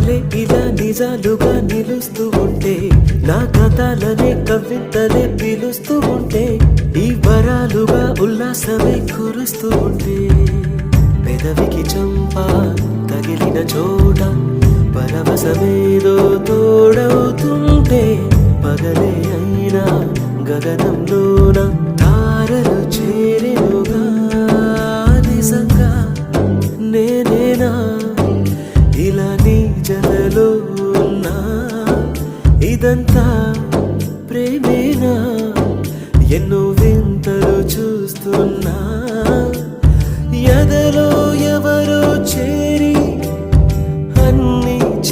కలలే ఇలా నిజాలుగా నిలుస్తూ ఉంటే, నా కథలనే కవితలే పిలుస్తూ ఉంటే, ఈ వరాలుగా ఉల్లాసమే కురుస్తూ ఉంటే, పెదవికి చంప తగిలిన చోట పరవశమేదో తోడవుతుంటే, పగలే అయినా గగనంలోన తారలు చేరెనుగా. నిజంగా నేనేనా ఇలా నీ జతలో ఉన్నా, ఇదంతా